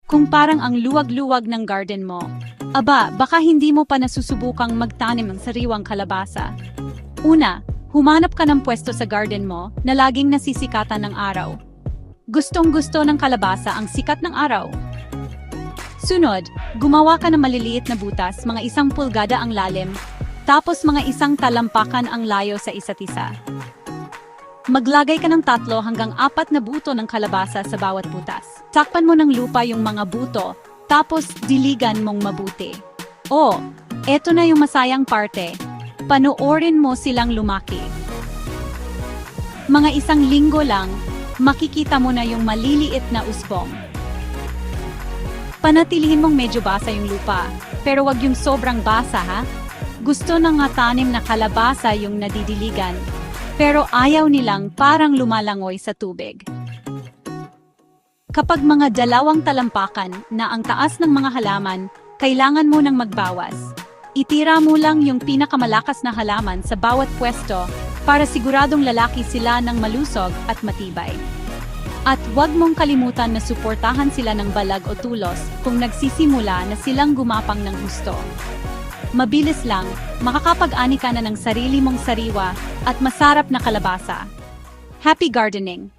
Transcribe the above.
Kung parang ang luwag-luwag ng garden mo, aba, baka hindi mo pa nasusubukang magtanim ng sariwang kalabasa. Una, humanap ka ng pwesto sa garden mo na laging nasisikatan ng araw. Gustong-gusto ng kalabasa ang sikat ng araw. Sunod, gumawa ka ng maliliit na butas, mga 1 pulgada ang lalim, tapos mga 1 talampakan ang layo sa isa't isa. Maglagay ka ng 3 hanggang 4 na buto ng kalabasa sa bawat butas. Takpan mo ng lupa yung mga buto, tapos diligan mong mabuti. Oh, eto na yung masayang parte. Panoorin mo silang lumaki. Mga 1 linggo lang, makikita mo na yung maliliit na usbong. Panatilihin mong medyo basa yung lupa, pero wag yung sobrang basa ha. Gusto ng nga tanim na kalabasa yung nadidiligan, pero ayaw nilang parang lumalangoy sa tubig. Kapag mga 2 talampakan na ang taas ng mga halaman, kailangan mo nang magbawas. Itira mo lang yung pinakamalakas na halaman sa bawat pwesto para siguradong lalaki sila ng malusog at matibay. At huwag mong kalimutan na suportahan sila ng balag o tulos kung nagsisimula na silang gumapang ng husto. Mabilis lang, makakapag-ani ka na ng sarili mong sariwa at masarap na kalabasa. Happy gardening!